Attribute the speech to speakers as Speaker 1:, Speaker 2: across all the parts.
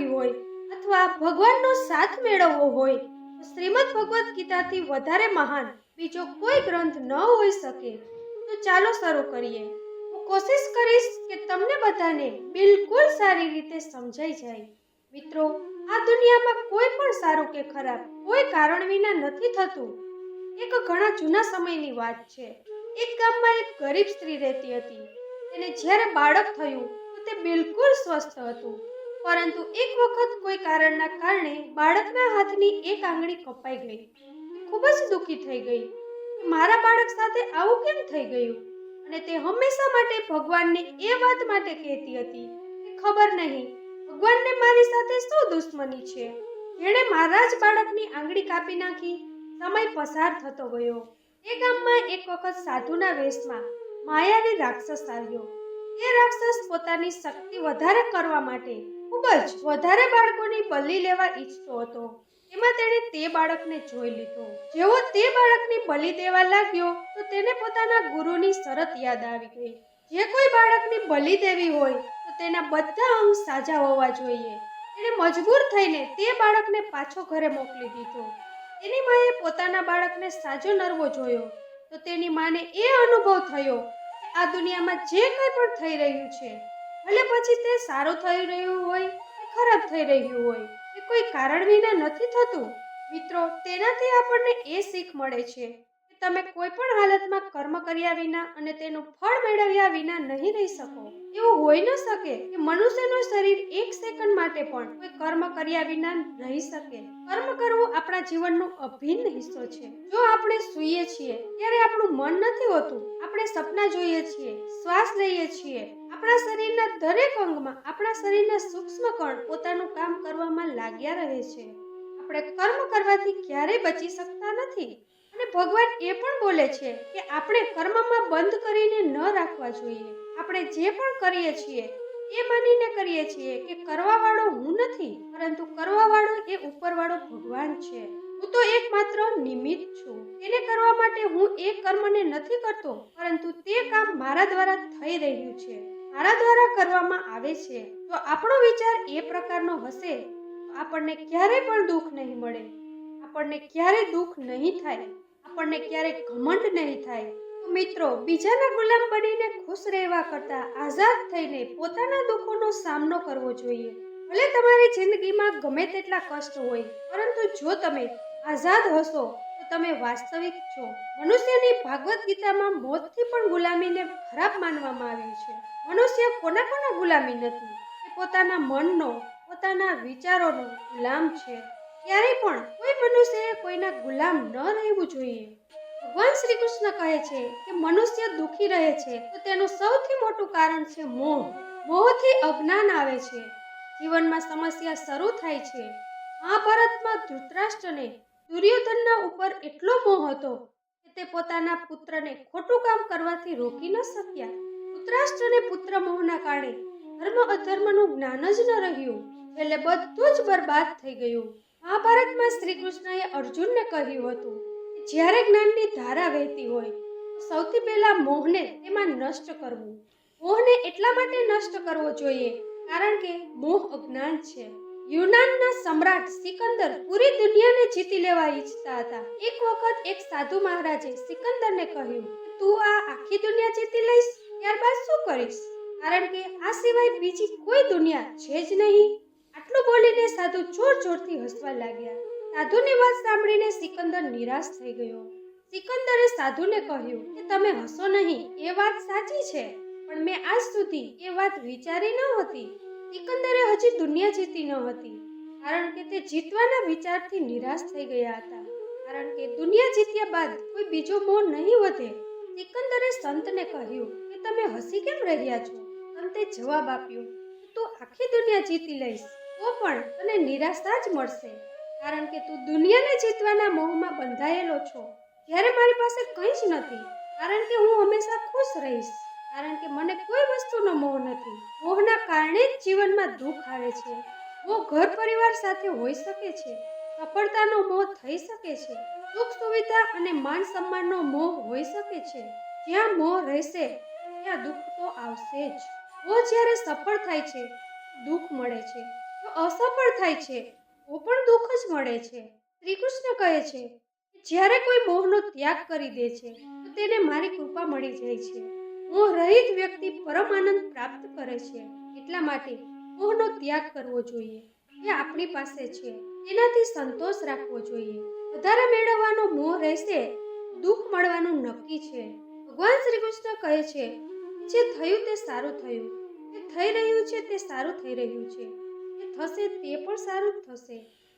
Speaker 1: કરવી હોય અથવા ભગવાનનો સાથ મેળવવો હોય તો શ્રીમદ ભગવદ્ ગીતાથી વધારે મહાન બીજો કોઈ ગ્રંથ ન હોઈ શકે। તો ચાલો શરૂ કરીએ। હું કોશિશ કરીશ કે તમને બધાને બિલકુલ સારી રીતે સમજાઈ જાય। મિત્રો, આ દુનિયામાં કોઈ પણ સારું કે ખરાબ કોઈ કારણ વિના નથી થતું। એક ઘણા જૂના સમયની વાત છે। એક ગામમાં એક ગરીબ સ્ત્રી રહેતી હતી। તેને જ્યારે બાળક થયું તો તે બિલકુલ સ્વસ્થ હતું, પરંતુ એક વખત કોઈ કારણના કારણે બાળકના હાથની એક આંગળી કપાઈ ગઈ। તે ખૂબ જ દુઃખી થઈ ગઈ કે મારા બાળક સાથે આવું કેમ થઈ ગયું, અને તે હંમેશા માટે ભગવાનને એ વાત માટે કહેતી હતી કે ખબર નહીં ભગવાનને મારી સાથે શું દુશ્મની છે, જેણે મારા જ બાળકની આંગળી કાપી નાખી। સમય પસાર થતો ગયો। એ ગામમાં એક વખત સાધુના વેશમાં માયાવી રાક્ષસ આવ્યો। તે રાક્ષસ પોતાની શક્તિ વધારે કરવા માટે ખૂબ જ વધારે બાળકોની બલિ લેવા ઈચ્છતો હતો। એમાં તેણે તે બાળકને જોઈ લીધો। જેવો તે બાળકની બલિ દેવા લાગ્યો તો તેને પોતાના ગુરુની શરત યાદ આવી ગઈ। જે કોઈ બાળકની બલિ દેવી હોય તો તેના બધા અંગ સાજા હોવા જોઈએ। તેણે મજબૂર થઈને તે બાળકને પાછો ઘરે મોકલી દીધો। તેની માએ પોતાના બાળકને સાજો નરવો જોયો તો તેની માને એ અનુભવ થયો કે આ દુનિયામાં જે કંઈ પણ થઈ રહ્યું છે, ભલે પછી તે સારું થઈ રહ્યું હોય કે ખરાબ થઈ રહ્યું હોય, એ કોઈ કારણ વિના નથી થતું। મિત્રો, તેનાથી આપણને એ શીખ મળે છે કે તમે કોઈ પણ હાલતમાં કર્મ કર્યા વિના અને તેનું ફળ મેળવ્યા વિના નહીં રહી શકો। એવું હોઈ ન શકે કે મનુષ્યનું શરીર એક સેકન્ડ માટે પણ કોઈ કર્મ કર્યા વિના રહી શકે। કર્મ કરવું આપણા જીવનનો અભિન્ન હિસ્સો છે। જો આપણે સૂઈએ છીએ ત્યારે આપણું મન નથી હોતું, આપણે સપના જોઈએ છીએ, શ્વાસ લઈએ છીએ। આપણા શરીરના દરેક અંગમાં આપણા શરીરના સૂક્ષ્મ કણ પોતાનું કામ કરવામાં લાગ્યા રહે છે। આપણે કર્મ કરવાથી ક્યારેય બચી શકતા નથી, અને ભગવાન એ પણ બોલે છે કે આપણે કર્મમાં બંધ કરીને ન રાખવા જોઈએ। આપણે જે પણ કરીએ છીએ એ માનીને કરીએ છીએ કે કરવાવાળો હું નથી, પરંતુ કરવાવાળો એ ઉપરવાળો ભગવાન છે। હું તો એકમાત્ર નિમિત્ત છું। તેને કરવા માટે હું એ કર્મને નથી કરતો, પરંતુ તે કામ મારા દ્વારા થઈ રહ્યું છે, મારા દ્વારા કરવામાં આવે છે। જો આપણો વિચાર એ પ્રકારનો હશે તો આપણને ક્યારેય પણ દુઃખ નહીં મળે, આપણને ક્યારેય દુઃખ નહીં થાય, આપણને ક્યારેય ઘમંડ નહીં થાય। તો મિત્રો, બીજાના ગુલામ બનીને ખુશ રહેવા કરતાં આઝાદ થઈને પોતાના દુઃખોનો સામનો કરવો જોઈએ। ભલે તમારી જિંદગીમાં ગમે તેટલા કષ્ટ હોય, પરંતુ જો તમે આઝાદ હશો તો તમે વાસ્તવિક છો। મનુષ્યની ભાગવત ગીતામાં મોતથી પણ ગુલામીને ખરાબ માનવામાં આવ્યું છે। મનુષ્ય કોના ગુલામી નથી, એ પોતાના મનનો, પોતાના વિચારોનો ગુલામ છે। ક્યારેય પણ કોઈ મનુષ્યએ કોઈના ગુલામ ન રહેવું જોઈએ। ભગવાન શ્રી કૃષ્ણ કહે છે કે મનુષ્ય દુઃખી રહે છે તો તેનું સૌથી મોટું કારણ છે મોહ। મોહથી અજ્ઞાન આવે છે, જીવનમાં સમસ્યા શરૂ થાય છે। મહાભારતમાં ધૃતરાષ્ટ્રને દુર્યોધનના ઉપર એટલો મોહ હતો કે તે પોતાના પુત્રને ખોટું કામ કરવાથી રોકી ન શક્યા। ધૃતરાષ્ટ્રને પુત્ર મોહના કારણે ધર્મ અધર્મનું જ્ઞાન જ ન રહ્યું, છેલ્લે બધું જ બરબાદ થઈ ગયું। મહાભારતમાં શ્રી કૃષ્ણએ અર્જુનને કહ્યું હતું કે જ્યારે જ્ઞાનની ધારા વહેતી હોય તો સૌથી પહેલા મોહને તેમાં નષ્ટ કરવું। મોહને એટલા માટે નષ્ટ કરવો જોઈએ કારણ કે મોહ અજ્ઞાન છે। યુનાનના સમ્રાટ સિકંદર પૂરી દુનિયાને જીતી લેવા ઈચ્છતા હતા। એક વખત એક સાધુ મહારાજે સિકંદરને કહ્યું કે તું આ આખી દુનિયા જીતી લઈશ, ત્યારબાદ શું કરીશ? કારણ કે આ સિવાય બીજી કોઈ દુનિયા છે જ નહીં। આટલું બોલીને સાધુ જોરથી હસવા લાગ્યા। સાધુની વાત સાંભળીને સિકંદર નિરાશ થઈ ગયો। સિકંદરે સાધુને કહ્યું કે તમે હસો નહીં, એ વાત સાચી છે, પણ મેં આજ સુધી એ વાત વિચારી ન હતી। સિકંદરે હજી દુનિયા જીતી ન હતી, કારણ કે તે જીતવાના વિચારથી નિરાશ થઈ ગયા હતા। કારણ કે દુનિયા જીત્યા બાદ કોઈ બીજો મોહ નહીં વધે। સિકંદરે સંતને કહ્યું કે તમે હસી કેમ રહ્યા છો? સંતે જવાબ આપ્યો કે તું આખી દુનિયા જીતી લઈશ તો પણ તને નિરાશા જ મળશે, કારણ કે તું દુનિયાને જીતવાના મોહમાં બંધાયેલો છો, જ્યારે મારી પાસે કંઈ જ નથી। કારણ કે હું હંમેશા ખુશ રહીશ, કારણ કે મને કોઈ વસ્તુનો મોહ નથી। મોહના કારણે જ જીવનમાં દુઃખ આવે છે। મોહ ઘર પરિવાર સાથે હોઈ શકે છે, સફળતાનો મોહ થઈ શકે છે, સુખ સુવિધા અને માન સન્માનનો મોહ હોઈ શકે છે। જ્યાં મોહ રહેશે ત્યાં દુઃખ તો આવશે જ। મોહ જ્યારે સફળ થાય છે દુઃખ મળે છે, જો અસફળ થાય છે તો પણ દુઃખ જ મળે છે. શ્રી કૃષ્ણ કહે છે કે જ્યારે કોઈ મોહનો ત્યાગ કરી દે છે તો તેને મારી કૃપા મળી જાય છે. મોહ રહિત વ્યક્તિ પરમ આનંદ પ્રાપ્ત કરે છે. એટલા માટે મોહનો ત્યાગ કરવો જોઈએ. જે આપણી પાસે છે તેનાથી સંતોષ રાખવો જોઈએ. વધારે મેળવવાનો મોહ રહેશે દુઃખ મળવાનું નક્કી છે. ભગવાન શ્રી કૃષ્ણ કહે છે જે થયું તે સારું થયું, જે થઈ રહ્યું છે તે સારું થઈ રહ્યું છે, જે થશે તે પણ સારું જ થશે.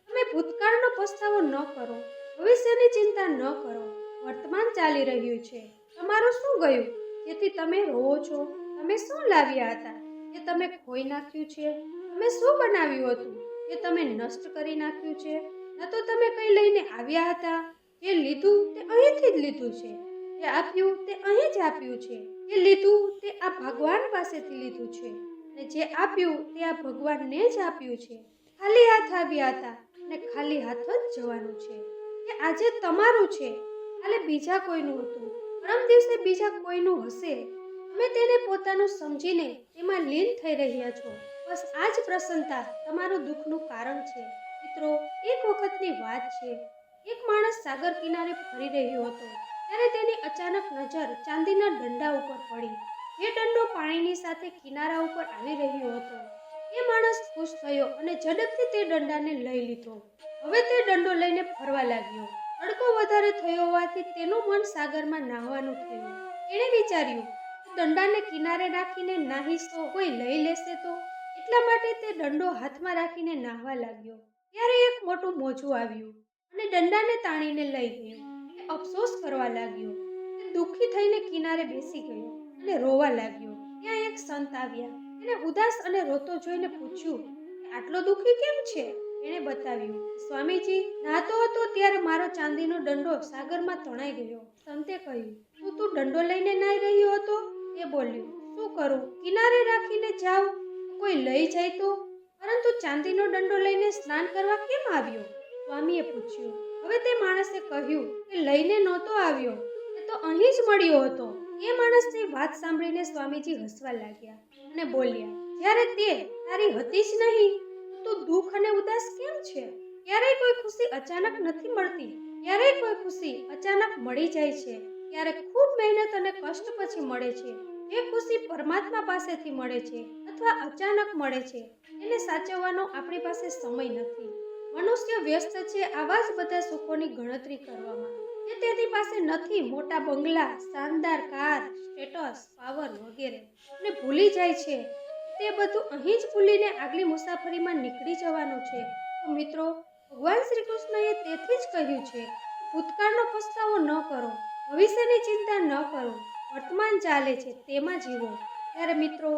Speaker 1: તમે ભૂતકાળનો પસ્તાવો ન કરો, ભવિષ્યની ચિંતા ન કરો. વર્તમાન ચાલી રહ્યું છે. તમારું શું ગયું જેથી તમે રોવો છો? તમે શું લાવ્યા હતા જે તમે ખોઈ નાખ્યું છે? તમે શું બનાવ્યું હતું જે તમે નષ્ટ કરી નાખ્યું છે? ન તો તમે કંઈ લઈને આવ્યા હતા. જે લીધું તે અહીંથી જ લીધું છે. જે આપ્યું તે અહીં જ આપ્યું છે. જે લીધું તે આ ભગવાન પાસેથી લીધું છે અને જે આપ્યું તે આ ભગવાનને જ આપ્યું છે. ખાલી હાથ આવ્યા હતા અને ખાલી હાથ જ જવાનું છે. કે આજે તમારું છે, કાલે બીજા કોઈનું હતું, પરમ દિવસે બીજા કોઈનું હશે. તમે તેને પોતાનું સમજીને તેમાં લીન થઈ રહ્યા છો. બસ આ જ પ્રસન્નતા તમારું દુઃખનું કારણ છે. મિત્રો, એક વખતની વાત છે. એક માણસ સાગર કિનારે ફરી રહ્યો હતો ત્યારે તેની અચાનક નજર ચાંદીના દંડા ઉપર પડી. જે દંડો પાણીની સાથે કિનારા ઉપર આવી રહ્યો હતો. એ માણસ ખુશ થયો અને ઝડપથી તે દંડાને લઈ લીધો. હવે તે દંડો લઈને ફરવા લાગ્યો. તડકો વધારે થયો હોવાથી તેનું મન સાગરમાં નાહવાનું થયું. તેણે વિચાર્યું કે દંડાને કિનારે રાખીને નાહીશ તો કોઈ લઈ લેશે તો. એટલા માટે તે દંડો હાથમાં રાખીને નાહવા લાગ્યો. ત્યારે એક મોટું મોજું આવ્યું અને દંડાને તાણીને લઈ ગયું. તે અફસોસ કરવા લાગ્યો. તે દુઃખી થઈને કિનારે બેસી ગયો અને રોવા લાગ્યો. ત્યાં એક સંત આવ્યા. તેને ઉદાસ અને રોતો જોઈને પૂછ્યું કે આટલો દુઃખી કેમ છે? એણે બતાવ્યું, સ્વામીજી, નાહતો હતો ત્યારે મારો ચાંદીનો દંડો સાગરમાં તણાઈ ગયો. સંતે કહ્યું, તું દંડો લઈને નાહી રહ્યો હતો? એ બોલ્યો, શું કરું, કિનારે રાખીને જાઉં તો કોઈ લઈ જાય તો? પરંતુ ચાંદીનો દંડો લઈને સ્નાન કરવા કેમ આવ્યો? સ્વામીએ પૂછ્યું. હવે તે માણસે કહ્યું કે લઈને નહોતો આવ્યો, એ તો અહીં જ મળ્યો હતો. એ માણસની વાત સાંભળીને સ્વામીજી હસવા લાગ્યા અને બોલ્યા, જ્યારે તે તારી હતી જ નહીં તો તું દુઃખ અને ઉદાસ કેમ છે? ક્યારેય કોઈ ખુશી અચાનક નથી મળતી. ક્યારેય કોઈ ખુશી અચાનક મળી જાય છે. ક્યારેક ખૂબ મહેનત અને કષ્ટ પછી મળે છે. જે ખુશી પરમાત્મા પાસેથી મળે છે અથવા અચાનક મળે છે એને સાચવવાનો આપણી પાસે સમય નથી. મનુષ્ય વ્યસ્ત છે આવા જ બધા સુખોની ગણતરી કરવામાં. એ તેની પાસે નથી મોટા બંગલા, શાનદાર કાર, સ્ટેટસ, પાવર વગેરે, અને ભૂલી જાય છે તે બધું અહીં જ ભૂલીને આગલી મુસાફરીમાં નીકળી જવાનું છે. તો મિત્રો, ભગવાન શ્રી કૃષ્ણએ તેથી જ કહ્યું છે, ભૂતકાળનો પસ્તાવો ન કરો, ભવિષ્યની ચિંતા ન કરો, વર્તમાન ચાલે છે તેમાં જીવો. ત્યારે મિત્રો,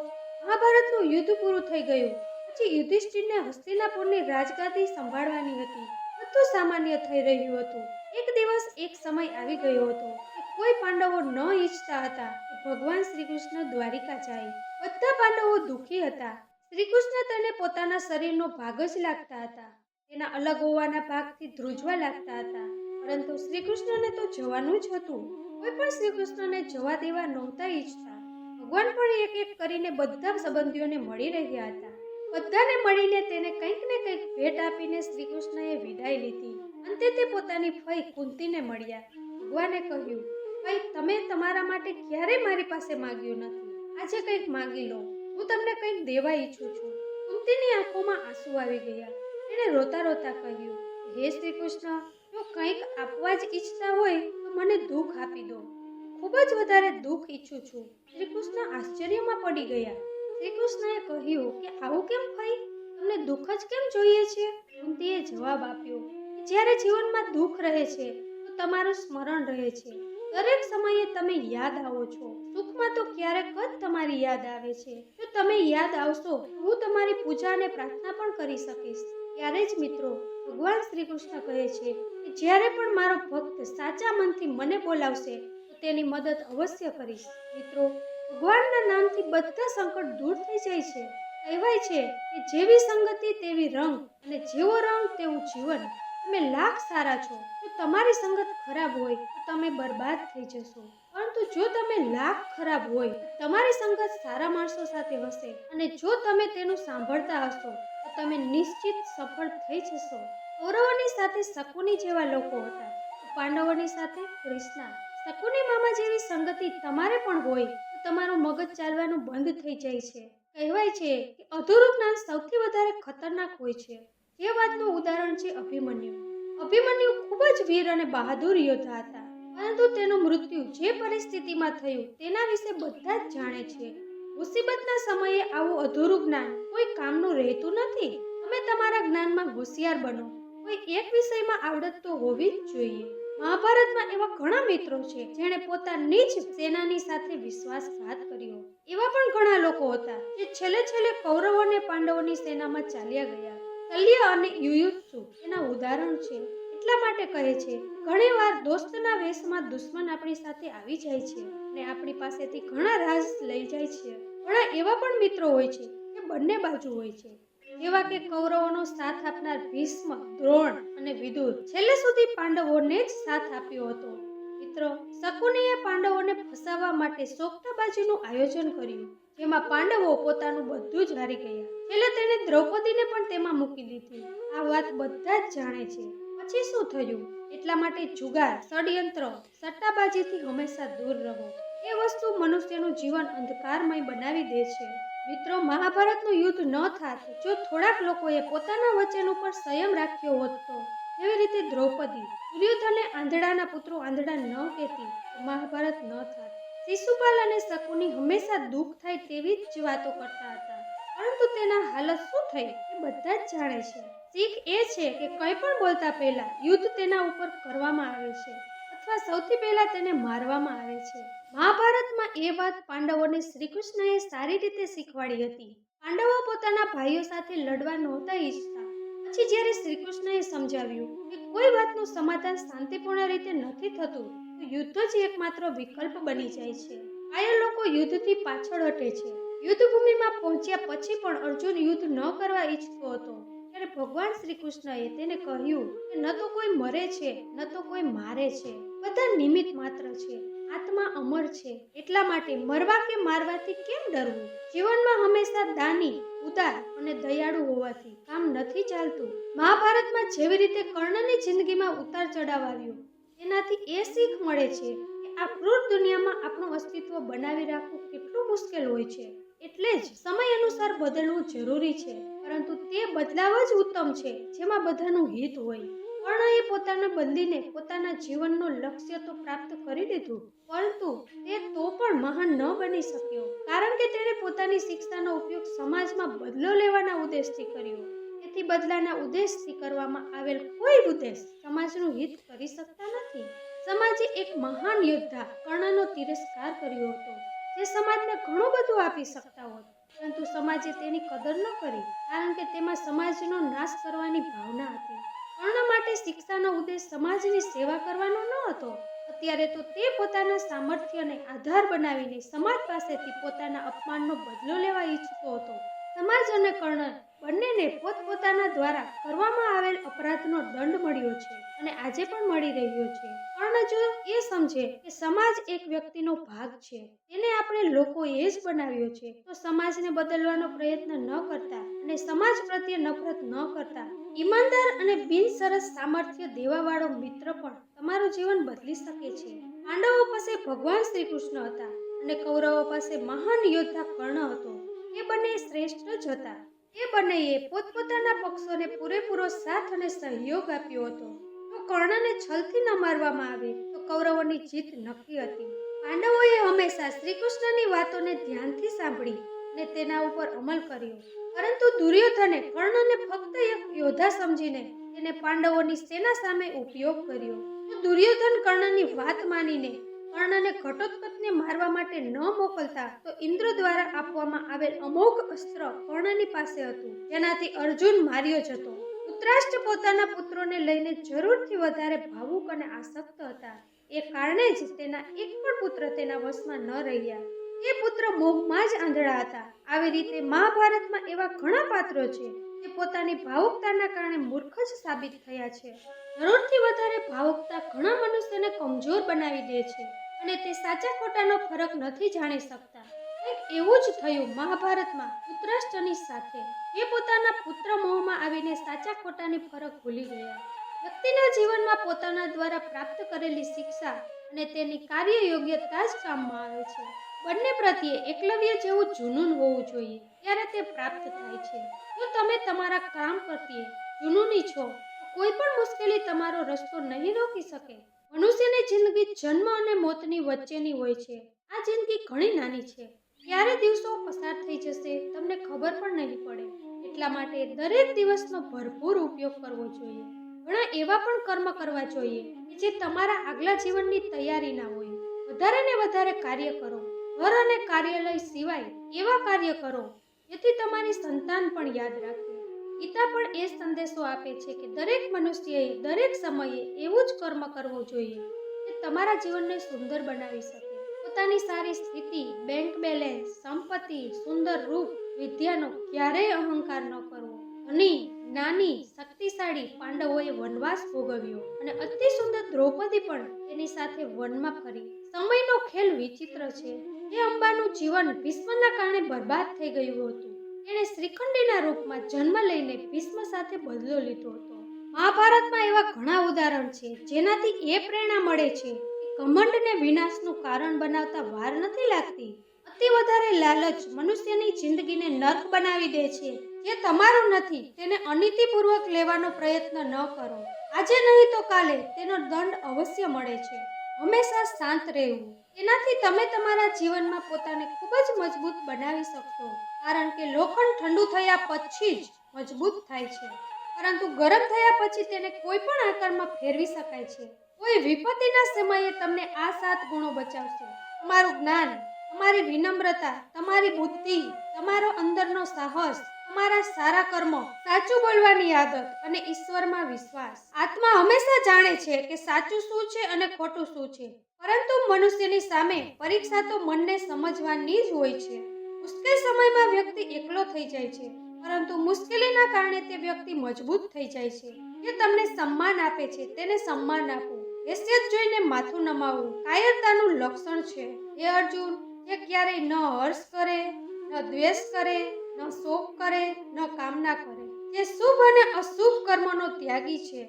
Speaker 1: મહાભારતનું યુદ્ધ પૂરું થઈ ગયું. પછી યુધિષ્ઠિરને હસ્તિનાપુરની રાજગાદી સંભાળવાની હતી. બધું સામાન્ય થઈ રહ્યું હતું. એક દિવસ એક સમય આવી ગયો હતો કે કોઈ પાંડવો ન ઈચ્છતા હતા કે ભગવાન શ્રી કૃષ્ણ દ્વારિકા જાય. બધા પાંડવો દુઃખી હતા. શ્રી કૃષ્ણ તેને પોતાના શરીરનો ભાગ જ લાગતા હતા. તેના અલગ હોવાના ભાગથી ધ્રુજવા લાગતા હતા. પરંતુ શ્રી કૃષ્ણને તો જવાનું જ હતું. કોઈ પણ શ્રી કૃષ્ણને જવા દેવા નહોતા ઈચ્છતા. ભગવાન પણ એક એક કરીને બધા સંબંધીઓને મળી રહ્યા હતા. બધાને મળીને તેને કંઈક ને કંઈક ભેટ આપીને શ્રી કૃષ્ણએ વિદાય લીધી. અંતે તે પોતાની ફઈ કુંતીને મળ્યા. ભગવાને કહ્યું, ફઈ, તમે તમારા માટે ક્યારેય મારી પાસે માંગ્યું નથી. આજે કંઈક માંગી લો. હું તમને કંઈક દેવા ઈચ્છું છું. કુંતીની આંખોમાં આંસુ આવી ગયા. તેણે રોતા રોતા કહ્યું, હે શ્રી કૃષ્ણ, જો કંઈક આપવા જ ઈચ્છતા હોય તો મને દુઃખ આપી દો. ખૂબ જ વધારે દુઃખ ઈચ્છું છું. શ્રી કૃષ્ણ આશ્ચર્યમાં પડી ગયા. શ્રી કૃષ્ણએ કહ્યું કે આવું કેમ ફઈ? તમને દુઃખ જ કેમ જોઈએ છે? કુંતીએ જવાબ આપ્યો કે જ્યારે જીવનમાં દુઃખ રહે છે તો તમારું સ્મરણ રહે છે. દરેક સમયે તમે યાદ આવો છો. સુખમાં તો ક્યારેક જ તમારી યાદ આવે છે. જો તમે યાદ આવશો તો હું તમારી પૂજા અને પ્રાર્થના પણ કરી શકીશ. ત્યારે જ મિત્રો, ભગવાન શ્રી કૃષ્ણ કહે છે કે જ્યારે પણ મારો ભક્ત સાચા મનથી મને બોલાવશે તો તેની મદદ અવશ્ય કરીશ. મિત્રો, ભગવાનના નામથી બધા સંકટ દૂર થઈ જાય છે. કહેવાય છે કે જેવી સંગતિ તેવી રંગ અને જેવો રંગ તેવું જીવન. તમે લાખ સારા છો, જો તમારી સંગત ખરાબ હોય તો તમે બરબાદ થઈ જશો. પરંતુ પરંતુ જો તમે લાખ ખરાબ હોય, તમારી સંગત સારા માણસો સાથે હશે અને જો તમે તેનું સાંભળતા હશો તો તમે નિશ્ચિત સફળ થઈ જશો. કૌરવોની સાથે શકુની જેવા લોકો હતા, પાંડવોની સાથે કૃષ્ણ. શકુની મામા જેવી સંગતિ તમારે પણ હોય તો તમારું મગજ ચાલવાનું બંધ થઈ જાય છે. કહેવાય છે કે અધૂરું જ્ઞાન સૌથી વધારે ખતરનાક હોય છે. જે વાતનું ઉદાહરણ છે અભિમન્યુ. અભિમન્યુ ખૂબ જ વીર અને બહાદુર યોદ્ધા હતા, પરંતુ તેનું મૃત્યુ જે પરિસ્થિતિમાં થયું તેના વિશે બધા જ જાણે છે. મુસીબતના સમયે આવું અધૂરું જ્ઞાન કોઈ કામનું રહેતું નથી. તમે તમારા જ્ઞાનમાં હોશિયાર બનો. કોઈ એક વિષયમાં આવડત તો હોવી જ જોઈએ. મહાભારતમાં એવા ઘણા મિત્રો છે જેણે પોતાની જ સેનાની સાથે વિશ્વાસઘાત કર્યો. એવા પણ ઘણા લોકો હતા જે છેલ્લે કૌરવો અને પાંડવોની સેનામાં ચાલ્યા ગયા. શલ્ય અને યુયુત્સુ એના ઉદાહરણ છે. એટલા માટે કહે છે, ઘણીવાર દોસ્તના વેશમાં દુશ્મન આપણી સાથે આવી જાય છે અને આપણી પાસેથી ઘણા રાજ લઈ જાય છે. ઘણા એવા પણ મિત્રો હોય છે જે બંને બાજુ હોય છે, જેવા કે કૌરવોનો સાથ આપનાર ભીષ્મ, દ્રોણ અને વિદુર છેલ્લે સુધી પાંડવોને જ સાથ આપ્યો હતો. મિત્રો, શકુનીએ પાંડવોને ફસાવવા માટે સોગઠાબાજીનું આયોજન કર્યું, જેમાં પાંડવો પોતાનું બધું જ હારી ગયા. છેલ્લે તેણે દ્રૌપદીને પણ તેમાં મૂકી દીધી. આ વાત બધા જ જાણે છે. પછી શું થયું? એટલા માટે જુગાર, ષડયંત્ર, સટ્ટાબાજીથી હંમેશા દૂર રહો. એ વસ્તુ મનુષ્યનું જીવન અંધકારમય બનાવી દે છે. મિત્રો, મહાભારતનું યુદ્ધ ન થાત જો થોડાક લોકોએ પોતાના વચન ઉપર સંયમ રાખ્યો હોત તો. જેવી રીતે દ્રૌપદી, દુર્યોધને આંધળાના પુત્રો આંધળા ન કહેતી તો મહાભારત ન થાત. શિશુપાલ અને શકુની હંમેશા દુઃખ થાય તેવી જ વાતો કરતા હતા, પરંતુ તેના હાલત શું થઈ એ બધા જ જાણે છે. શીખ એ છે કે કંઈ પણ બોલતા પહેલા યુદ્ધ તેના ઉપર કરવામાં આવે છે અથવા સૌથી પહેલા તેને મારવામાં આવે છે. મહાભારતમાં એ વાત પાંડવોને શ્રીકૃષ્ણએ સારી રીતે શીખવાડી હતી. પાંડવો પોતાના ભાઈઓ સાથે લડવા નહોતા ઈચ્છતા. પછી જ્યારે શ્રીકૃષ્ણએ સમજાવ્યું કે કોઈ વાતનું સમાધાન શાંતિપૂર્ણ રીતે નથી થતું તો યુદ્ધ જ એકમાત્ર વિકલ્પ બની જાય છે. આયા લોકો યુદ્ધથી પાછળ હટે છે. યુદ્ધભૂમિમાં પહોંચ્યા પછી પણ અર્જુન યુદ્ધ ન કરવા ઈચ્છતો હતો ત્યારે ભગવાન શ્રી કૃષ્ણએ તેને કહ્યું કે ન તો કોઈ મરે છે ન તો કોઈ મારે છે, બધા નિમિત્ત માત્ર છે. આત્મા અમર છે, એટલા માટે મરવા કે મારવાથી કેમ ડરવું? જીવનમાં હંમેશા દાની, ઉદાર અને દયાળુ હોવાથી કામ નથી ચાલતું. મહાભારતમાં જેવી રીતે કર્ણની જિંદગીમાં ઉતાર ચઢાવ આવ્યો, તેનાથી એ શીખ મળે છે કે આ ક્રૂર દુનિયામાં આપણું અસ્તિત્વ બનાવી રાખવું કેટલું મુશ્કેલ હોય છે. એટલે જ સમય અનુસાર બદલવું જરૂરી છે, પરંતુ તે બદલાવ જ ઉત્તમ છે જેમાં બધાનું હિત હોય. કર્ણએ પોતાને બદલીને પોતાના જીવનનો લક્ષ્ય તો પ્રાપ્ત કરી લીધું, પરંતુ તે તો પણ મહાન ન બની શક્યો, કારણ કે તેણે પોતાની શિક્ષાનો ઉપયોગ સમાજમાં બદલો લેવાના ઉદ્દેશથી કર્યો. તેથી બદલાના ઉદ્દેશથી કરવામાં આવેલ કોઈ ઉદ્દેશ સમાજનું હિત કરી શકતા નથી. સમાજે એક મહાન યોદ્ધા કર્ણનો તિરસ્કાર કર્યો હતો, જે સમાજને ઘણું બધું આપી શકતા હોત, પરંતુ સમાજે તેની કદર ન કરી, કારણ કે તેમાં સમાજનો નાશ કરવાની ભાવના હતી. કર્ણ માટે શિક્ષાનો ઉદ્દેશ સમાજની સેવા કરવાનો ન હતો. અત્યારે તો તે પોતાના સામર્થ્યને આધાર બનાવીને સમાજ પાસેથી પોતાના અપમાનનો બદલો લેવા ઈચ્છતો હતો. સમાજ અને કર્ણ બંનેને પોતપોતાના દ્વારા કરવામાં આવેલ અપરાધનો દંડ મળ્યો છે અને આજે પણ મળી રહ્યો છે. કર્ણ જો એ સમજે કે સમાજ એક વ્યક્તિનો ભાગ છે, તેને આપણે લોકોએ જ બનાવ્યો છે, તો સમાજને બદલવાનો પ્રયત્ન ન કરતા અને સમાજ પ્રત્યે નફરત ન કરતા ઈમાનદાર અને બિનસરસ સામર્થ્ય દેવાવાળો મિત્ર પણ તમારું જીવન બદલી શકે છે. પાંડવો પાસે ભગવાન શ્રી કૃષ્ણ હતા અને કૌરવો પાસે મહાન યોદ્ધા કર્ણ હતો. એ બંને શ્રેષ્ઠ જ હતા. એ બંનેએ પોતપોતાના પક્ષોને પૂરેપૂરો સાથ અને સહયોગ આપ્યો હતો. જો કર્ણને છલથી ન મારવામાં આવે તો કૌરવોની જીત નક્કી હતી. પાંડવોએ હંમેશા શ્રીકૃષ્ણની વાતોને ધ્યાનથી સાંભળી અને તેના ઉપર અમલ કર્યો, પરંતુ દુર્યોધને કર્ણને ફક્ત એક યોદ્ધા સમજીને તેને પાંડવોની સેના સામે ઉપયોગ કર્યો. જો દુર્યોધન કર્ણની વાત માનીને કર્ણને ઘટોત્કચને મારવા માટે ન મોકલતા તો ઇન્દ્ર દ્વારા આપવામાં આવેલ અમોઘ અસ્ત્ર કર્ણની પાસે હતું, જેનાથી અર્જુન માર્યો જતો. ધૃતરાષ્ટ્ર પોતાના પુત્રોને લઈને જરૂરથી વધારે ભાવુક અને આસક્ત હતા. એ કારણે જ તેના એક પણ પુત્ર તેના વશમાં ન રહ્યા. એ પુત્ર મોહમાં જ આંધળા હતા. આવી રીતે મહાભારતમાં એવા ઘણા પાત્રો છે જે પોતાની ભાવુકતાના કારણે મૂર્ખ જ સાબિત થયા છે. જરૂરથી વધારે ભાવુકતા ઘણા મનુષ્યને કમજોર બનાવી દે છે અને તે સાચા ખોટાનો ફરક નથી જાણી શકતા. કંઈક એવું જ થયું મહાભારતમાં ધૃતરાષ્ટ્રની સાથે, જે પોતાના પુત્ર મોહમાં આવીને સાચા ખોટાની ફરક ભૂલી ગયા. વ્યક્તિના જીવનમાં પોતાના દ્વારા પ્રાપ્ત કરેલી શિક્ષા અને તેની કાર્ય યોગ્યતા જ કામમાં આવે છે. બંને પ્રત્યે એકલવ્ય જેવું જુનૂન હોવું જોઈએ, ત્યારે તે પ્રાપ્ત થાય છે. જો તમે તમારા કામ પ્રત્યે જુનૂની છો તો કોઈ પણ મુશ્કેલી તમારો રસ્તો નહીં રોકી શકે. મનુષ્યની જિંદગી જન્મ અને મોતની વચ્ચેની હોય છે. આ જિંદગી ઘણી નાની છે. ક્યારે દિવસો પસાર થઈ જશે તમને ખબર પણ નહીં પડે. એટલા માટે દરેક દિવસનો ભરપૂર ઉપયોગ કરવો જોઈએ. ઘણા એવા પણ કર્મ કરવા જોઈએ કે જે તમારા આગલા જીવનની તૈયારીના હોય. વધારે ને વધારે કાર્ય કરો. ઘર અને કાર્યાલય સિવાય એવા કાર્ય કરો જેથી તમારી સંતાન પણ યાદ રાખે. ગીતા પણ એ સંદેશો આપે છે કે દરેક મનુષ્યએ દરેક સમયે એવું જ કર્મ કરવું જોઈએ જે તમારા જીવનને સુંદર બનાવી શકે. પોતાની સારી સ્થિતિ, બેંક બેલેન્સ, સંપત્તિ, સુંદર રૂપ, વિદ્યાનો ક્યારેય અહંકાર ન કરવો. ધની, જ્ઞાની, શક્તિશાળી પાંડવોએ વનવાસ ભોગવ્યો અને અતિ સુંદર દ્રૌપદી પણ તેની સાથે વનમાં ફરી. સમયનો ખેલ વિચિત્ર છે. એ અંબાનું જીવન ભીષ્મના કારણે બરબાદ થઈ ગયું હતું. તેણે શ્રીખંડીના રૂપમાં જન્મ લઈને ભીષ્મ સાથે બદલો લીધો હતો. મહાભારતમાં એવા ઘણા ઉદાહરણ છે જેનાથી એ પ્રેરણા મળે છે કે ઘમંડને વિનાશનું કારણ બનાવતા વાર નથી લાગતી. અતિ વધારે લાલચ મનુષ્યની જિંદગીને નર્ક બનાવી દે છે. જે તમારું નથી તેને અનીતિપૂર્વક લેવાનો પ્રયત્ન ન કરો. આજે નહીં તો કાલે તેનો દંડ અવશ્ય મળે છે. હંમેશા શાંત રહેવું, તેનાથી તમે તમારા જીવનમાં પોતાને ખૂબ જ મજબૂત બનાવી શકશો. કારણ કે લોખંડ ઠંડુ થયા પછી જ મજબૂત થાય છે, પરંતુ ગરમ થયા પછી તેને કોઈ પણ આકારમાં ફેરવી શકાય છે. કોઈ વિપત્તિના સમયે તમને આ 7 ગુણો બચાવશે: તમારું જ્ઞાન, તમારી વિનમ્રતા, તમારી બુદ્ધિ, તમારો અંદરનો સાહસ, તમારા સારા કર્મો, સાચું બોલવાની આદત અને ઈશ્વરમાં વિશ્વાસ. આત્મા હંમેશા જાણે છે કે સાચું શું છે અને ખોટું શું છે, પરંતુ મનુષ્યની સામે પરીક્ષા તો મનને સમજવાની જ હોય છે. મુશ્કેલ સમયમાં વ્યક્તિ એકલો થઈ જાય છે, પરંતુ મુશ્કેલીના કારણે તે વ્યક્તિ મજબૂત થઈ જાય છે. જે તમને સન્માન આપે છે તેને સન્માન આપો. હેસિયત જોઈને માથું નમાવવું કાયરતાનું લક્ષણ છે. હે અર્જુન, જે ક્યારેય ન હર્ષ કરે, ન દ્વેષ કરે, ન શોક કરે, ન કામના કરે, જે શુભ અને અશુભ કર્મનો ત્યાગી છે,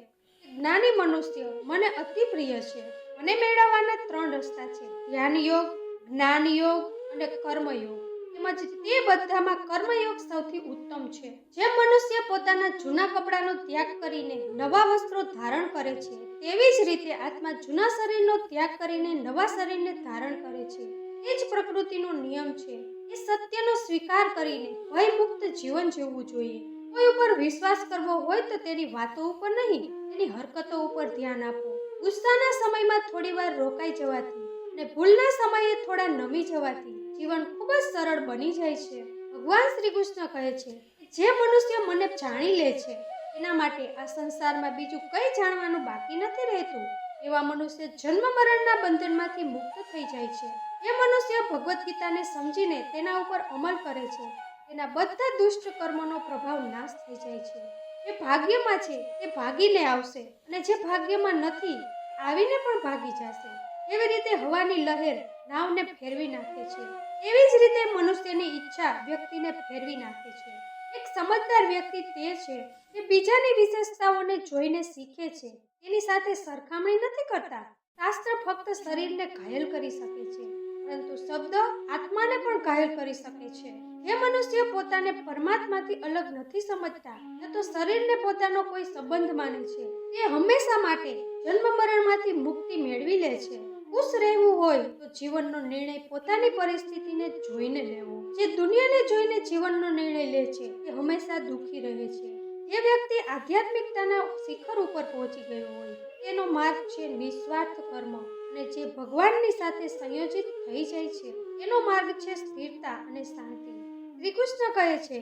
Speaker 1: તે જ્ઞાની મનુષ્ય મને અતિ પ્રિય છે. મને મેળવવાના 3 રસ્તા છે: ધ્યાન યોગ, જ્ઞાન યોગ અને કર્મયોગ. તેમજ તે બધામાં કર્મયોગ સૌથી ઉત્તમ છે. જે મનુષ્ય પોતાના જૂના કપડાનો ત્યાગ કરીને નવા વસ્ત્રો ધારણ કરે છે, તેવી જ રીતે આત્મા જૂના શરીરનો ત્યાગ કરીને નવા શરીરને ધારણ કરે છે. એ જ પ્રકૃતિનો નિયમ છે. એ સત્યનો સ્વીકાર કરીને ભયમુક્ત જીવન જીવવું જોઈએ. કોઈ ઉપર વિશ્વાસ કરવો હોય તો તેની વાતો ઉપર નહીં, તેની હરકતો ઉપર ધ્યાન આપો. ગુસ્સાના સમયમાં થોડીવાર રોકાઈ જવાથી અને ભૂલના સમયે થોડા નમી જવાથી જીવન ખૂબ જ સરળ બની જાય છે. ભગવાન શ્રી કૃષ્ણ કહે છે કે જે મનુષ્ય મને જાણી લે છે તેના માટે આ સંસારમાં બીજું કંઈ જાણવાનું બાકી નથી રહેતું. એવા મનુષ્ય જન્મ મરણના બંધનમાંથી મુક્ત થઈ જાય છે. જે મનુષ્ય ભગવદ્ ગીતાને સમજીને તેના ઉપર અમલ કરે છે, તેના બધા દુષ્ટ કર્મોનો પ્રભાવ નાશ થઈ જાય છે. જે ભાગ્યમાં છે તે ભાગીને આવશે, અને જે ભાગ્યમાં નથી આવીને પણ ભાગી જશે. એવી રીતે હવાની લહેર નાવને ફેરવી નાખે છે, એવી જ રીતે મનુષ્યની ઈચ્છા વ્યક્તિને ફેરવી નાખે છે. એક સમજદાર વ્યક્તિ તે છે જે બીજાની વિશેષતાઓને જોઈને શીખે છે, તેની સાથે સરખામણી નથી કરતા. શાસ્ત્ર ફક્ત શરીરને ઘાયલ કરી શકે છે, પરંતુ શબ્દ આત્માને પણ ઘાયલ કરી શકે છે. જે મનુષ્ય પોતાને પરમાત્માથી અલગ નથી સમજતા, ન તો શરીરને પોતાનો કોઈ સંબંધ માને છે, તે હંમેશા માટે જન્મ મરણમાંથી મુક્તિ મેળવી લે છે. ખુશ રહેવું હોય તો જીવનનો નિર્ણય પોતાની પરિસ્થિતિને જોઈને લેવો. જે દુનિયાને જોઈને જીવનનો નિર્ણય લે છે તે હંમેશા દુઃખી રહે છે. જે વ્યક્તિ આધ્યાત્મિકતાના શિખર ઉપર પહોંચી ગયો હોય તેનો માર્ગ છે નિસ્વાર્થ કર્મ, અને જે ભગવાનની સાથે સંયોજિત થઈ જાય છે તેનો માર્ગ છે સ્થિરતા અને શાંતિ. શ્રી કૃષ્ણ કહે છે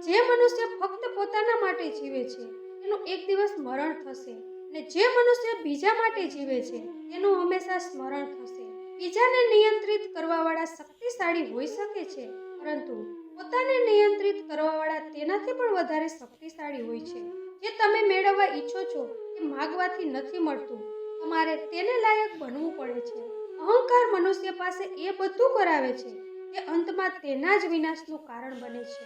Speaker 1: જે મનુષ્ય ફક્ત પોતાના માટે જીવે છે તેનું એક દિવસ મરણ થશે, અને જે મનુષ્ય બીજા માટે જીવે છે તેનું હંમેશા સ્મરણ થશે. બીજાને નિયંત્રિત કરવાવાળા શક્તિશાળી હોઈ શકે છે, પરંતુ પોતાને નિયંત્રિત કરવાવાળા તેનાથી પણ વધારે શક્તિશાળી હોય છે. જે તમે મેળવવા ઈચ્છો છો તે માગવાથી નથી મળતું, તમારે તેને લાયક બનવું પડે છે. અહંકાર મનુષ્ય પાસે એ બધું કરાવે છે કે અંતમાં તેના જ વિનાશનું કારણ બને છે.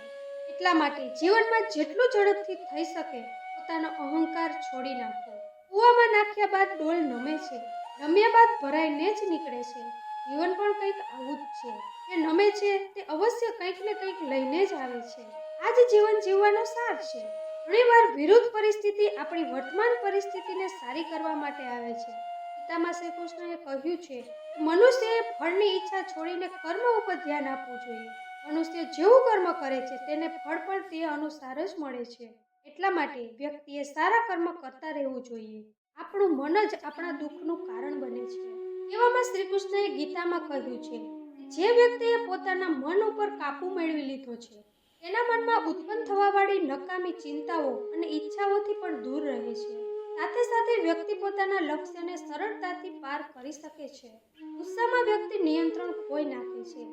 Speaker 1: એટલા માટે જીવનમાં જેટલું ઝડપથી થઈ શકે પોતાનો અહંકાર છોડી નાખો. કૂવામાં નાખ્યા બાદ ડોલ નમે છે, નમ્યા બાદ ભરાઈને જ નીકળે છે. જીવન પણ કંઈક આવું જ છે. જે નમે છે તે અવશ્ય કંઈક ને કંઈક લઈને જ આવે છે. આ જ જીવન જીવવાનો સાર છે. ઘણીવાર વિરુદ્ધ પરિસ્થિતિ આપણી વર્તમાન પરિસ્થિતિને સારી કરવા માટે આવે છે. ગીતામાં શ્રી કૃષ્ણએ કહ્યું છે કે મનુષ્યએ ફળની ઈચ્છા છોડીને કર્મ ઉપર ધ્યાન આપવું જોઈએ. મનુષ્ય જેવું કર્મ કરે છે તેને ફળ પણ તે અનુસાર જ મળે છે. એટલા માટે વ્યક્તિએ સારા કર્મ કરતા રહેવું જોઈએ. આપણું મન જ આપણા દુઃખનું કારણ બને છે. એવામાં શ્રી કૃષ્ણએ ગીતામાં કહ્યું છે કે જે વ્યક્તિએ પોતાના મન ઉપર કાબુ મેળવી લીધો છે તેના મનમાં ઉત્પન્ન થવાવાળી નકામી ચિંતાઓ અને ઈચ્છાઓથી પણ દૂર રહે છે. સાથે સાથે વ્યક્તિ પોતાના લક્ષ્યને સરળતાથી પાર કરી શકે છે. ગુસ્સામાં વ્યક્તિ નિયંત્રણ ખોઈ નાખે છે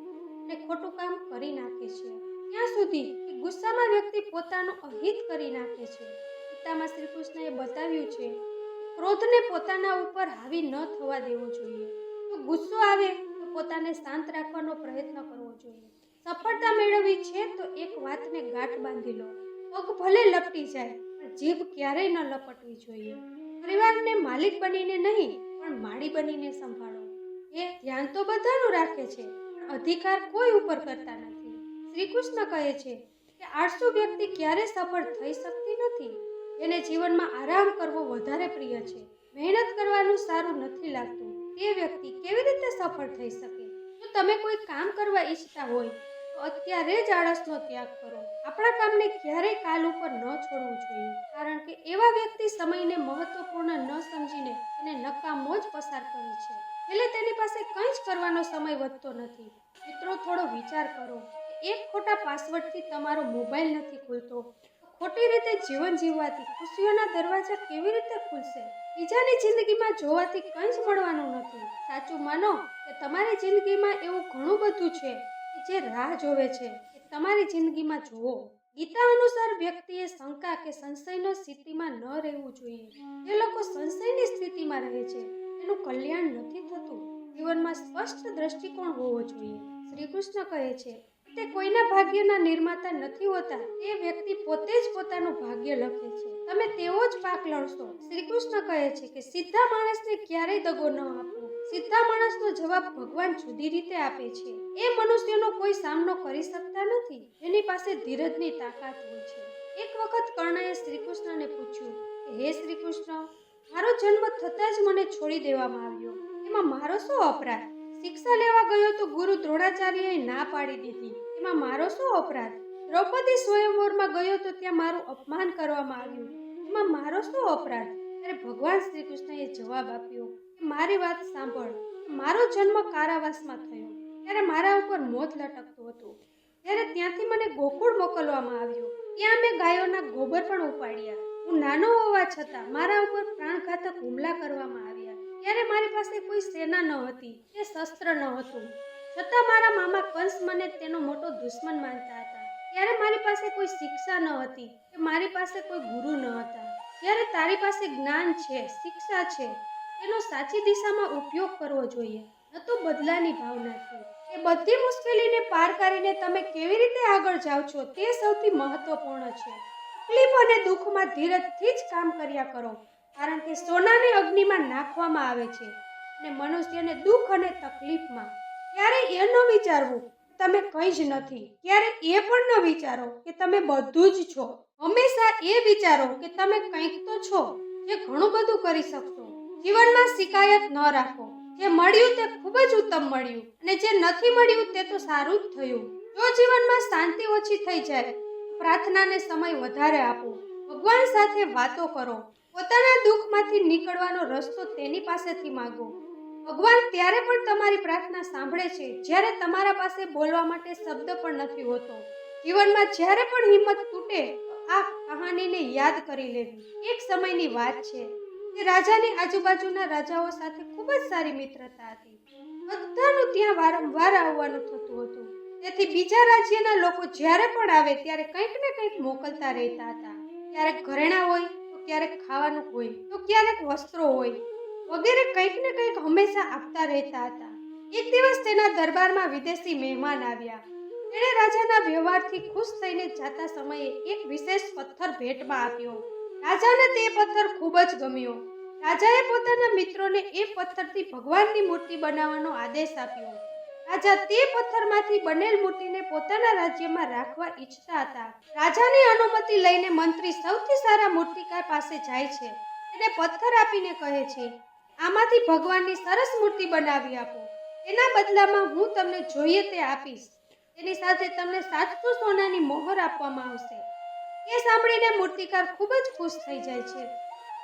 Speaker 1: અને ખોટું કામ કરી નાખે છે, ત્યાં સુધી કે ગુસ્સામાં વ્યક્તિ પોતાનું અહિત કરી નાખે છે. ગીતામાં શ્રી કૃષ્ણએ બતાવ્યું છે ક્રોધને પોતાના ઉપર હાવી ન થવા દેવો જોઈએ. જો ગુસ્સો આવે તો પોતાને શાંત રાખવાનો પ્રયત્ન કરવો જોઈએ. સફળતા મેળવવી છે તો એક વાતને ગાંઠ બાંધી લો. પગ ભલે લપટી જાય પણ જીભ ક્યારેય ન લપટવી જોઈએ. પરિવારને માલિક બનીને નહીં પણ માળી બનીને સંભાળો. એ ધ્યાન તો બધાનું રાખે છે પણ અધિકાર કોઈ ઉપર કરતા નથી. શ્રી કૃષ્ણ કહે છે કે આળસુ વ્યક્તિ ક્યારે સફળ થઈ શકતી નથી. એને જીવનમાં આરામ કરવો વધારે પ્રિય છે, મહેનત કરવાનું સારું નથી લાગતું, તે વ્યક્તિ કેવી રીતે સફળ થઈ શકે? જો તમે કોઈ કામ કરવા ઈચ્છતા હોય તો અત્યારે જ આળસનો ત્યાગ કરો. આપણા કામને ક્યારેય કાલ ઉપર ન છોડવું જોઈએ, કારણ કે એવા વ્યક્તિ સમયને મહત્વપૂર્ણ ન સમજીને એને નકામો જ પસાર કરે છે. એટલે તેની પાસે કંઈ જ કરવાનો સમય વધતો નથી. મિત્રો, થોડો વિચાર કરો કે એક ખોટા પાસવર્ડથી તમારો મોબાઈલ નથી ખુલતો, ખોટી રીતે જીવન જીવવાથી ખુશીઓના દરવાજા કેવી રીતે ખુલશે? બીજાની જિંદગીમાં જોવાથી કંઈ જ મળવાનું નથી. સાચું માનો કે તમારી જિંદગીમાં એવું ઘણું બધું છે કે જે રાહ જોવે છે કે તમારી જિંદગીમાં જોવો. ગીતા અનુસાર વ્યક્તિએ શંકા કે સંશયની સ્થિતિમાં ન રહેવું જોઈએ. જે લોકો સંશયની સ્થિતિમાં રહે છે તેનું કલ્યાણ નથી થતું. જીવનમાં સ્પષ્ટ દ્રષ્ટિકોણ હોવો જોઈએ. શ્રી કૃષ્ણ કહે છે તે કોઈના ભાગ્યના નિર્માતા નથી હોતા, તે વ્યક્તિ પોતે જ પોતાનું ભાગ્ય લખે છે. તમે તેવો જ પાક લણશો. શ્રી કૃષ્ણ કહે છે કે સીધા માણસને ક્યારેય દગો ન આપવો. સીધા માણસનો જવાબ ભગવાન જુદી રીતે આપે છે. એ મનુષ્યનો કોઈ સામનો કરી શકતા નથી જેની પાસે ધીરજની તાકાત હોય છે. એક વખત કર્ણએ શ્રી કૃષ્ણને પૂછ્યું કે હે શ્રી કૃષ્ણ, મારો જન્મ થતાં જ મને છોડી દેવામાં આવ્યો, એમાં મારો શું અપરાધ? શિક્ષા લેવા ગયો તો ગુરુ દ્રોણાચાર્યએ ના પાડી દીધી, એમાં મારો શું અપરાધ? દ્રૌપદી સ્વયંવરમાં ગયો તો ત્યાં મારું અપમાન કરવામાં આવ્યું, એમાં મારો શું અપરાધ? ત્યારે ભગવાન શ્રી કૃષ્ણએ જવાબ આપ્યો કે મારી વાત સાંભળ. મારો જન્મ કારાવાસમાં થયો ત્યારે મારા ઉપર મોત લટકતું હતું. ત્યારે ત્યાંથી મને ગોકુળ મોકલવામાં આવ્યો. ત્યાં મેં ગાયોના ગોબર પણ ઉપાડ્યા. હું નાનો હોવા છતાં મારા ઉપર પ્રાણઘાતક હુમલા કરવામાં આવ્યા. ત્યારે મારી પાસે કોઈ સેના ન હતી કે શસ્ત્ર ન હતું, છતાં મારા મામા કંસ મને તેનો મોટો દુશ્મન માનતા હતા. ત્યારે મારી પાસે કોઈ શિક્ષા ન હતી કે મારી પાસે કોઈ ગુરુ ન હતા. જ્યારે તારી પાસે જ્ઞાન છે, શિક્ષા છે, તેનો સાચી દિશામાં ઉપયોગ કરવો જોઈએ, ન તો બદલાની ભાવનાથી. એ બધી મુશ્કેલીને પાર કરીને તમે કેવી રીતે આગળ જાઓ છો તે સૌથી મહત્વપૂર્ણ છે. તકલીફ અને દુઃખમાં ધીરજથી જ કામ કર્યા કરો, કારણ કે સોનાને અગ્નિમાં નાખવામાં આવે છે અને મનુષ્યને દુઃખ અને તકલીફમાં ક્યારેય એ ન વિચારવું કે તમે કંઈ જ નથી, ક્યારેય એ પણ ન વિચારો કે તમે બધું જ છો. હંમેશા એ વિચારો કે તમે કંઈક તો છો જે ઘણું બધું કરી શકશો. જીવનમાં શિકાયત ન રાખો. જે મળ્યું તે ખૂબ જ ઉત્તમ મળ્યું અને જે નથી મળ્યું તે તો સારું જ થયું. જો જીવનમાં શાંતિ ઓછી થઈ જાય, પ્રાર્થનાને સમય વધારે આપો, ભગવાન સાથે વાતો કરો, પોતાના દુઃખમાંથી નીકળવાનો રસ્તો તેની પાસેથી માંગો. ભગવાન ત્યારે પણ તમારી પ્રાર્થના સાંભળે છે જ્યારે તમારા પાસે બોલવા માટે શબ્દ પણ નથી હોતો. જીવનમાં જ્યારે પણ હિંમત તૂટે તો આ કહાનીને યાદ કરી લેવી. એક સમયની વાત છે કે રાજાની આજુબાજુના રાજાઓ સાથે ખૂબ જ સારી મિત્રતા હતી. બધાનું ત્યાં વારંવાર આવવાનું થતું હતું, તેથી બીજા રાજ્યના લોકો જ્યારે પણ આવે ત્યારે કંઈક ને કંઈક મોકલતા રહેતા હતા. ક્યારેક ઘરેણાં હોય તો ક્યારેક ખાવાનું હોય તો ક્યારેક વસ્ત્રો હોય વગેરે કંઈક ને કંઈક હંમેશા આપતા રહેતા હતા. એક દિવસ તેના દરબારમાં વિદેશી મહેમાન આવ્યા. તેણે રાજાના વ્યવહારથી ખુશ થઈને જાતા સમયે એક વિશેષ પથ્થર ભેટમાં આપ્યો. રાજાને તે પથ્થર ખૂબ જ ગમ્યો. રાજાએ પોતાના મિત્રોને એ પથ્થરથી ભગવાનની મૂર્તિ બનાવવાનો આદેશ આપ્યો. રાજા તે પથ્થરમાંથી બનેલ મૂર્તિને પોતાના રાજ્યમાં રાખવા ઈચ્છતા હતા. રાજાની અનુમતિ લઈને મંત્રી સૌથી સારા મૂર્તિકાર પાસે જાય છે. તેને પથ્થર આપીને કહે છે, આમાંથી ભગવાનની સરસ મૂર્તિ બનાવી આપો. તેના બદલામાં હું તમને જોઈએ તે આપીશ. તેની સાથે તમને 700 સોનાની મોહર આપવામાં આવશે. એ સાંભળીને મૂર્તિકાર ખૂબ જ ખુશ થઈ જાય છે.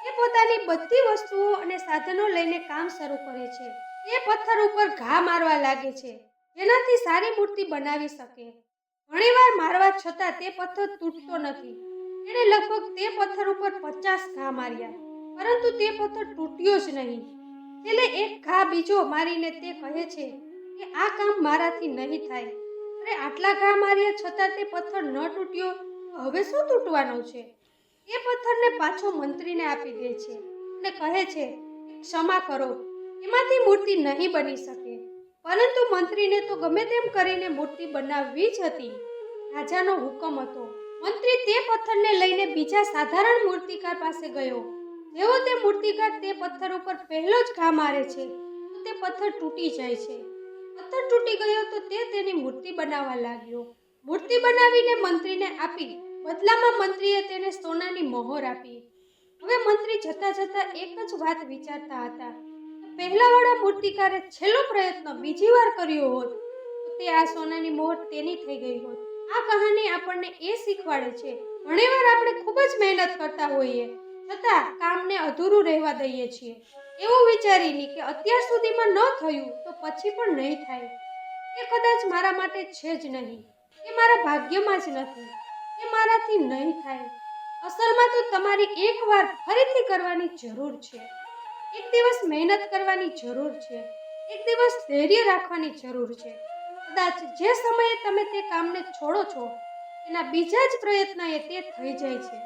Speaker 1: તે પોતાની બધી વસ્તુઓ અને સાધનો લઈને કામ શરૂ કરે છે. તે પથ્થર ઉપર ઘા મારવા લાગે છે, જેનાથી સારી મૂર્તિ બનાવી શકે. ઘણીવાર મારવા છતાં તે પથ્થર તૂટતો નથી. તેણે લગભગ તે પથ્થર ઉપર 50 ઘા માર્યા, પરંતુ તે પથ્થર તૂટ્યો જ નહીં. છેલ્લે એક ઘા બીજો મારીને તે કહે છે કે આ કામ મારાથી નહીં થાય. અરે આટલા ઘા માર્યા છતાં તે પથ્થર ન તૂટ્યો, તો હવે શું તૂટવાનો છે? એ પથ્થરને પાછો મંત્રીને આપી દે છે અને કહે છે, ક્ષમા કરો, એમાંથી મૂર્તિ નહીં બની શકે. પરંતુ મંત્રીને તો ગમે તેમ કરીને મૂર્તિ બનાવવી જ હતી. રાજાનો હુકમ હતો. મંત્રી તે પથ્થરને લઈને બીજા સાધારણ મૂર્તિકાર પાસે ગયો. જેવો તે મૂર્તિકાર તે પથ્થર ઉપર પહેલો જ ઘા મારે છે, તો તે પથ્થર તૂટી જાય છે. પથ્થર તૂટી ગયો તો તે તેની મૂર્તિ બનાવવા લાગ્યો. મૂર્તિ બનાવીને મંત્રીને આપી. બદલામાં મંત્રીએ તેને સોનાની મોહર આપી. હવે મંત્રી જતા જતા એક જ વાત વિચારતા હતા, પહેલાવાળા મૂર્તિકારે છેલ્લો પ્રયત્ન બીજી વાર કર્યો હોત તો તે આ સોનાની મોહર તેની થઈ ગઈ હોત. આ કહાની આપણને એ શીખવાડે છે, ઘણીવાર આપણે ખૂબ જ મહેનત કરતા હોઈએ છતાં કામને અધૂરું રહેવા દઈએ છીએ, એવું વિચારીને કે અત્યાર સુધીમાં ન થયું તો પછી પણ નહીં થાય, એ કદાચ મારા માટે છે જ નહીં, એ મારા ભાગ્યમાં જ નથી, એ મારાથી નહીં થાય. અસલમાં તો તમારી એકવાર ફરીથી કરવાની જરૂર છે. એક દિવસ મહેનત કરવાની જરૂર છે. એક દિવસ ધૈર્ય રાખવાની જરૂર છે. કદાચ જે સમયે તમે તે કામને છોડો છો એના બીજા જ પ્રયત્નએ તે થઈ જાય છે.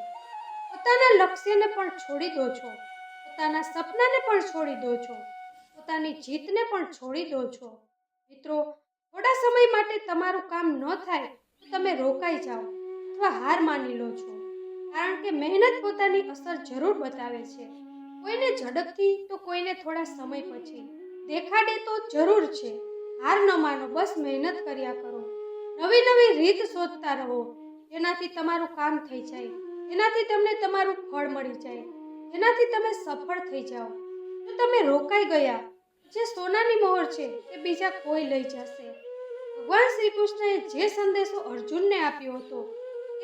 Speaker 1: પોતાના લક્ષ્યને પણ છોડી દો છો, પોતાના સપનાને પણ છોડી દો છો, પોતાની જીતને પણ છોડી દો છો. મિત્રો, થોડા સમય માટે તમારું કામ ન થાય તો તમે રોકાઈ જાઓ અથવા હાર માની લો છો, કારણ કે મહેનત પોતાની અસર જરૂર બતાવે છે. કોઈને ઝડપથી તો કોઈને થોડા સમય પછી. દેખાડે તો જરૂર છે. હાર ન માનો, બસ મહેનત કર્યા કરો. નવી નવી રીત શોધતા રહો, જેનાથી તમારું કામ થઈ જાય, જેનાથી તમને તમારું ફળ મળી જાય, જેનાથી તમે સફળ થઈ જાઓ. જો તમે રોકાઈ ગયા, જે સોનાની મોહર છે તે બીજા કોઈ લઈ જશે. ભગવાન શ્રી કૃષ્ણએ જે સંદેશો અર્જુનને આપ્યો હતો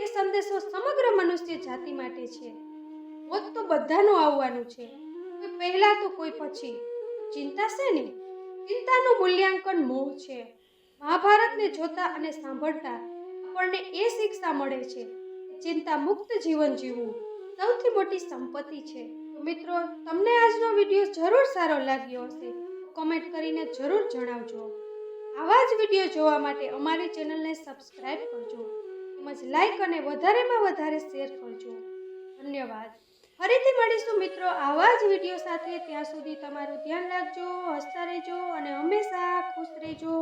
Speaker 1: એ સંદેશો સમગ્ર મનુષ્ય જાતિ માટે છે. મોત તો બધાનું આવવાનું છે, કોઈ પહેલા તો કોઈ પછી. ચિંતા શેની? ચિંતાનું મૂલ્યાંકન મોહ છે. મહાભારતને જોતા અને સાંભળતા આપણને એ શિક્ષા મળે છે કે ચિંતા મુક્ત જીવન જીવવું સૌથી મોટી સંપત્તિ છે. તો મિત્રો, તમને આજનો વિડીયો જરૂર સારો લાગ્યો હશે તો કમેન્ટ કરીને જરૂર જણાવજો. આવા જ વિડીયો જોવા માટે અમારી ચેનલને સબસ્ક્રાઇબ કરજો, તેમજ લાઈક અને વધારેમાં વધારે શેર કરજો. ધન્યવાદ. ફરીથી મળીશું મિત્રો આવા જ વિડીયો સાથે. ત્યાં સુધી તમારું ધ્યાન રાખજો, હસતા રહેજો અને હંમેશા ખુશ રહેજો.